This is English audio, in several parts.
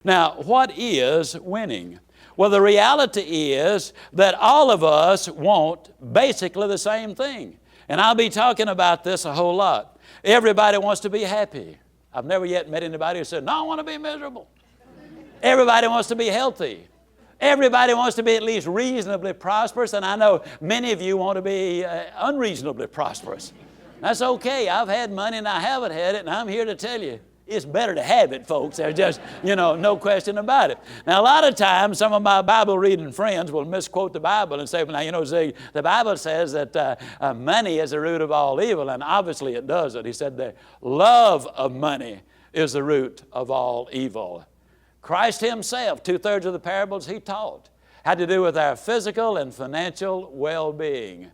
Now, what is winning? Well, the reality is that all of us want basically the same thing. And I'll be talking about this a whole lot. Everybody wants to be happy. I've never yet met anybody who said, no, I want to be miserable. Everybody wants to be healthy. Everybody wants to be at least reasonably prosperous, and I know many of you want to be unreasonably prosperous. That's okay. I've had money and I haven't had it, and I'm here to tell you, it's better to have it, folks. There's just, no question about it. Now, a lot of times, some of my Bible-reading friends will misquote the Bible and say, well, now, Zig, the Bible says that money is the root of all evil, and obviously it doesn't. He said the love of money is the root of all evil. Christ himself, 2/3 of the parables he taught, had to do with our physical and financial well-being.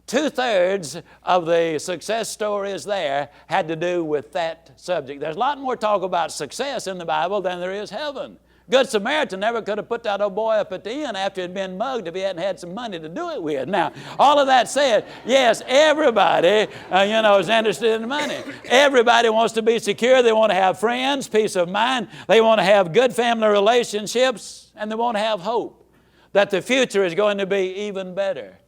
2/3 of the success stories there had to do with that subject. There's a lot more talk about success in the Bible than there is heaven. Good Samaritan never could have put that old boy up at the inn after he'd been mugged if he hadn't had some money to do it with. Now, all of that said, yes, everybody, is interested in money. Everybody wants to be secure. They want to have friends, peace of mind. They want to have good family relationships, and they want to have hope that the future is going to be even better.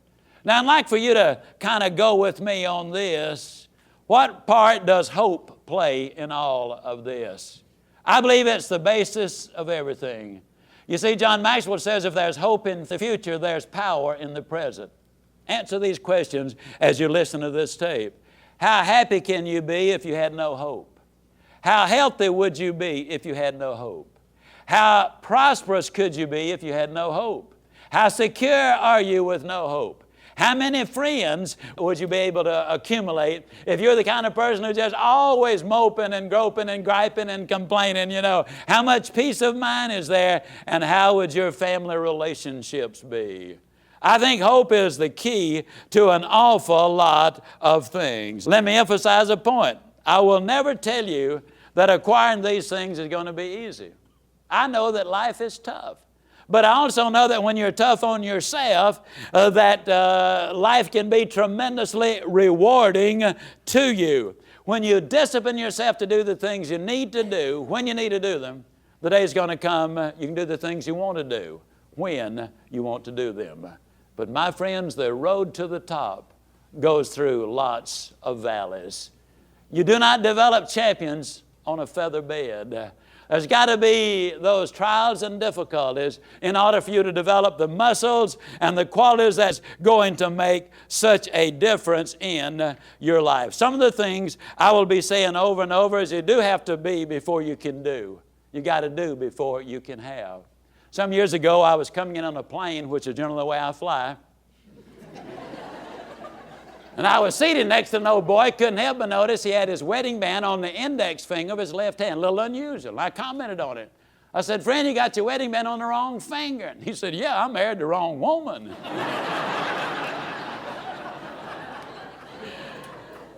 Now, I'd like for you to kind of go with me on this. What part does hope play in all of this? I believe it's the basis of everything. You see, John Maxwell says if there's hope in the future, there's power in the present. Answer these questions as you listen to this tape. How happy can you be if you had no hope? How healthy would you be if you had no hope? How prosperous could you be if you had no hope? How secure are you with no hope? How many friends would you be able to accumulate if you're the kind of person who's just always moping and groping and griping and complaining, How much peace of mind is there, and how would your family relationships be? I think hope is the key to an awful lot of things. Let me emphasize a point. I will never tell you that acquiring these things is going to be easy. I know that life is tough. But I also know that when you're tough on yourself, that life can be tremendously rewarding to you. When you discipline yourself to do the things you need to do, when you need to do them, the day's going to come you can do the things you want to do when you want to do them. But my friends, the road to the top goes through lots of valleys. You do not develop champions on a feather bed. There's got to be those trials and difficulties in order for you to develop the muscles and the qualities that's going to make such a difference in your life. Some of the things I will be saying over and over is you do have to be before you can do. You got to do before you can have. Some years ago, I was coming in on a plane, which is generally the way I fly. And I was seated next to an old boy. Couldn't help but notice he had his wedding band on the index finger of his left hand. A little unusual. I commented on it. I said, friend, you got your wedding band on the wrong finger. And he said, yeah, I married the wrong woman.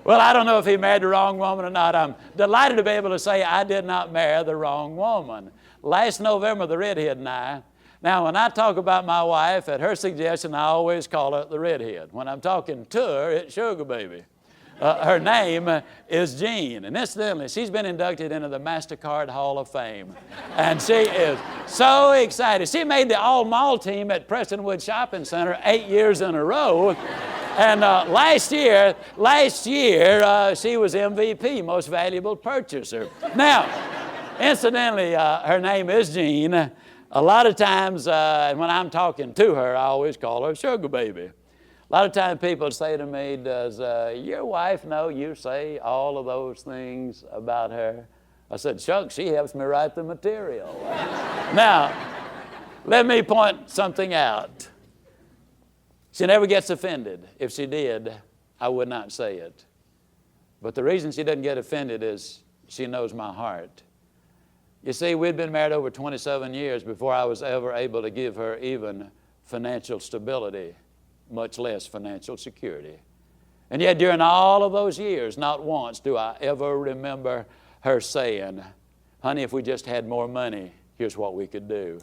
Well, I don't know if he married the wrong woman or not. I'm delighted to be able to say I did not marry the wrong woman. Last November, the redhead and I. Now, when I talk about my wife, at her suggestion, I always call her the redhead. When I'm talking to her, it's Sugar Baby. Her name is Jean. And incidentally, she's been inducted into the MasterCard Hall of Fame. And she is so excited. She made the all-mall team at Prestonwood Shopping Center 8 years in a row. And last year, she was MVP, Most Valuable Purchaser. Now, incidentally, her name is Jean. A lot of times when I'm talking to her, I always call her Sugar Baby. A lot of times people say to me, does your wife know you say all of those things about her? I said, shucks, she helps me write the material. Now, let me point something out. She never gets offended. If she did, I would not say it. But the reason she doesn't get offended is she knows my heart. You see, we'd been married over 27 years before I was ever able to give her even financial stability, much less financial security. And yet during all of those years, not once do I ever remember her saying, honey, if we just had more money, here's what we could do.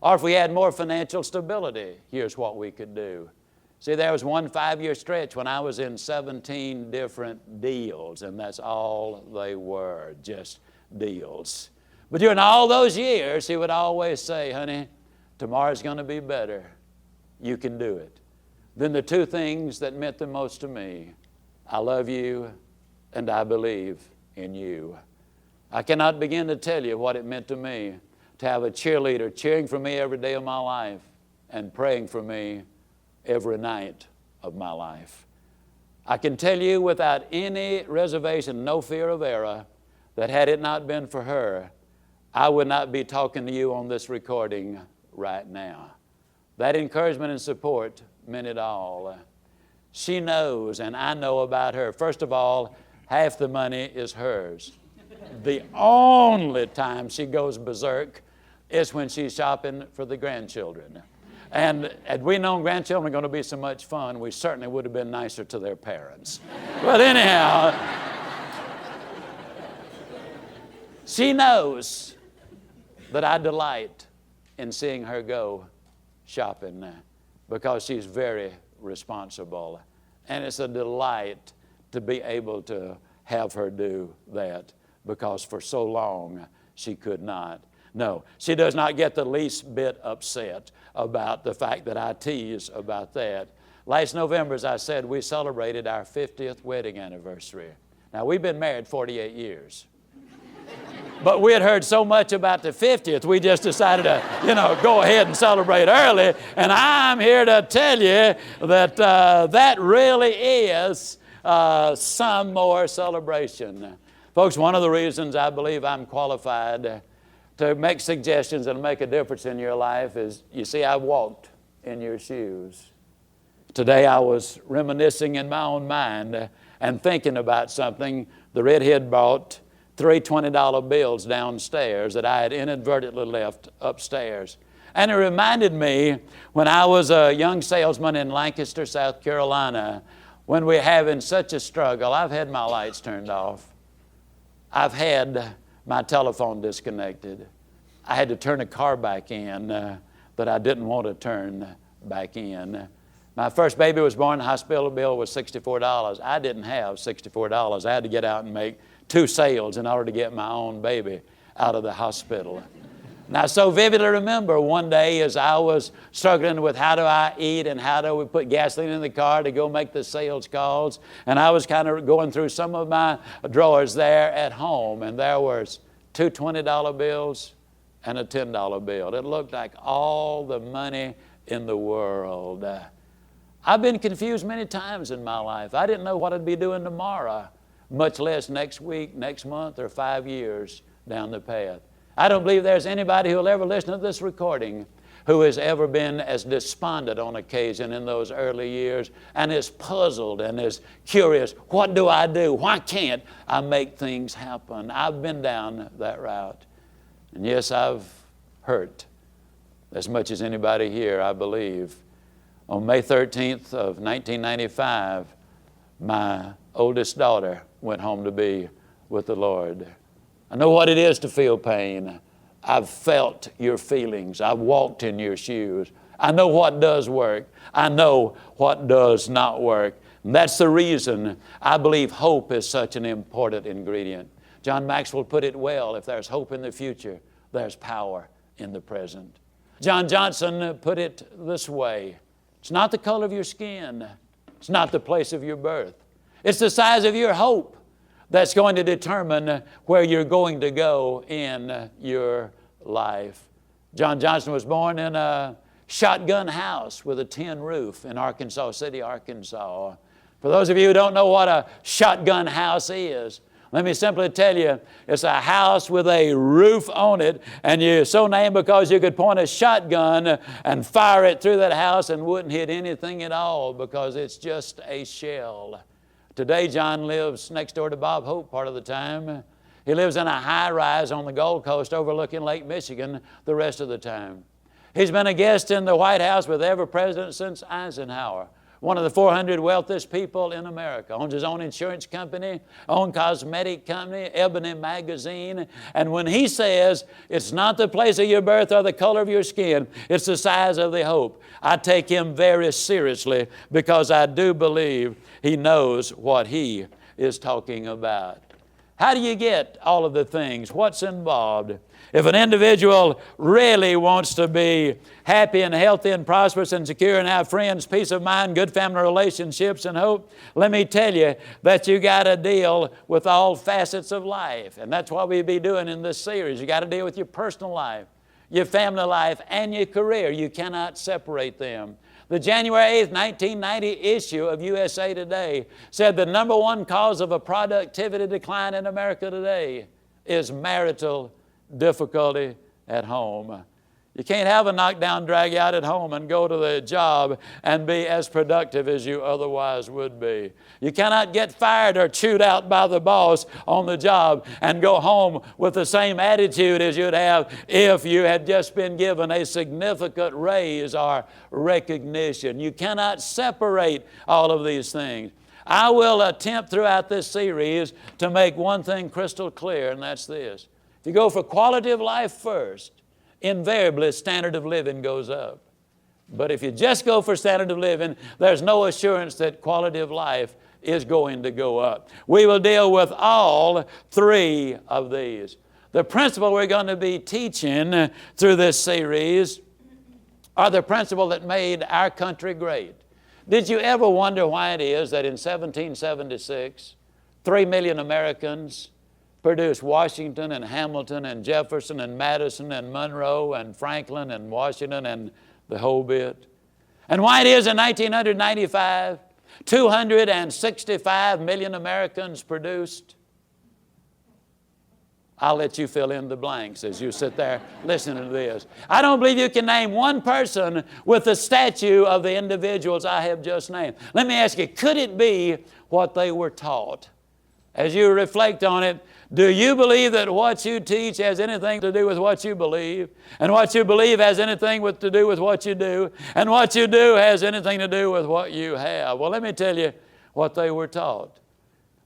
Or if we had more financial stability, here's what we could do. See, there was one 5-year stretch when I was in 17 different deals, and that's all they were, just deals. But during all those years, he would always say, honey, tomorrow's going to be better. You can do it. Then the two things that meant the most to me, I love you and I believe in you. I cannot begin to tell you what it meant to me to have a cheerleader cheering for me every day of my life and praying for me every night of my life. I can tell you without any reservation, no fear of error, that had it not been for her, I would not be talking to you on this recording right now. That encouragement and support meant it all. She knows, and I know about her. First of all, half the money is hers. The only time she goes berserk is when she's shopping for the grandchildren. And had we known grandchildren were going to be so much fun, we certainly would have been nicer to their parents. But anyhow, she knows that I delight in seeing her go shopping because she's very responsible. And it's a delight to be able to have her do that because for so long she could not. No, she does not get the least bit upset about the fact that I tease about that. Last November, as I said, we celebrated our 50th wedding anniversary. Now, we've been married 48 years. But we had heard so much about the 50th, we just decided to, go ahead and celebrate early. And I'm here to tell you that that really is some more celebration. Folks, one of the reasons I believe I'm qualified to make suggestions and make a difference in your life is, you see, I walked in your shoes. Today I was reminiscing in my own mind and thinking about something. The redhead brought 3 $20 bills downstairs that I had inadvertently left upstairs. And it reminded me when I was a young salesman in Lancaster, South Carolina, when we're having such a struggle. I've had my lights turned off. I've had my telephone disconnected. I had to turn a car back in that I didn't want to turn back in. My first baby was born, the hospital bill was $64. I didn't have $64. I had to get out and make 2 sales in order to get my own baby out of the hospital. And I so vividly remember one day as I was struggling with how do I eat and how do we put gasoline in the car to go make the sales calls. And I was kind of going through some of my drawers there at home, and there was 2 $20 bills and a $10 bill. It looked like all the money in the world. I've been confused many times in my life. I didn't know what I'd be doing tomorrow, much less next week, next month, or 5 years down the path. I don't believe there's anybody who will ever listen to this recording who has ever been as despondent on occasion in those early years and is puzzled and is curious, what do I do? Why can't I make things happen? I've been down that route. And yes, I've hurt as much as anybody here, I believe. On May 13th of 1995, my oldest daughter went home to be with the Lord. I know what it is to feel pain. I've felt your feelings. I've walked in your shoes. I know what does work. I know what does not work. And that's the reason I believe hope is such an important ingredient. John Maxwell put it well, if there's hope in the future, there's power in the present. John Johnson put it this way: it's not the color of your skin. It's not the place of your birth. It's the size of your hope that's going to determine where you're going to go in your life. John Johnson was born in a shotgun house with a tin roof in Arkansas City, Arkansas. For those of you who don't know what a shotgun house is, let me simply tell you, it's a house with a roof on it, and you're so named because you could point a shotgun and fire it through that house and wouldn't hit anything at all because it's just a shell. Today, John lives next door to Bob Hope part of the time. He lives in a high-rise on the Gold Coast overlooking Lake Michigan the rest of the time. He's been a guest in the White House with every president since Eisenhower. One of the 400 wealthiest people in America. Owns his own insurance company, own cosmetic company, Ebony Magazine. And when he says, it's not the place of your birth or the color of your skin, it's the size of the hope, I take him very seriously because I do believe he knows what he is talking about. How do you get all of the things? What's involved? If an individual really wants to be happy and healthy and prosperous and secure and have friends, peace of mind, good family relationships, and hope, let me tell you that you got to deal with all facets of life. And that's what we'll be doing in this series. You got to deal with your personal life, your family life, and your career. You cannot separate them. The January 8th, 1990 issue of USA Today said the number one cause of a productivity decline in America today is marital difficulty at home. You can't have a knockdown, drag out at home and go to the job and be as productive as you otherwise would be. You cannot get fired or chewed out by the boss on the job and go home with the same attitude as you'd have if you had just been given a significant raise or recognition. You cannot separate all of these things. I will attempt throughout this series to make one thing crystal clear, and that's this. If you go for quality of life first, invariably standard of living goes up. But if you just go for standard of living, there's no assurance that quality of life is going to go up. We will deal with all three of these. The principle we're going to be teaching through this series are the principle that made our country great. Did you ever wonder why it is that in 1776, 3 million Americans produced Washington and Hamilton and Jefferson and Madison and Monroe and Franklin and Washington and the whole bit? And why it is in 1995, 265 million Americans produced? I'll let you fill in the blanks as you sit there listening to this. I don't believe you can name one person with the stature of the individuals I have just named. Let me ask you, could it be what they were taught? As you reflect on it, do you believe that what you teach has anything to do with what you believe? And what you believe has anything to do with what you do? And what you do has anything to do with what you have? Well, let me tell you what they were taught.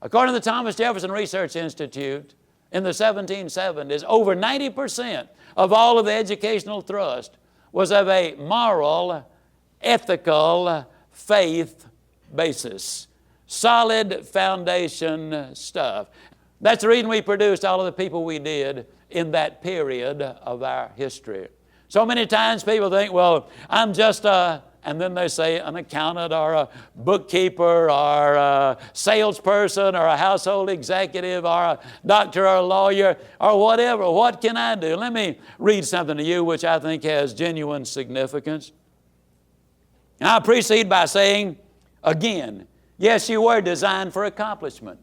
According to the Thomas Jefferson Research Institute, in the 1770s, over 90% of all of the educational thrust was of a moral, ethical, faith basis. Solid foundation stuff. That's the reason we produced all of the people we did in that period of our history. So many times people think, well, I'm just and then they say an accountant or a bookkeeper or a salesperson or a household executive or a doctor or a lawyer or whatever. What can I do? Let me read something to you which I think has genuine significance. And I'll proceed by saying, again, yes, you were designed for accomplishment.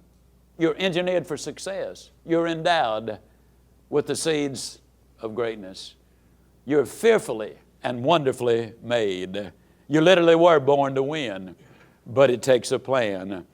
You're engineered for success. You're endowed with the seeds of greatness. You're fearfully and wonderfully made. You literally were born to win, but it takes a plan.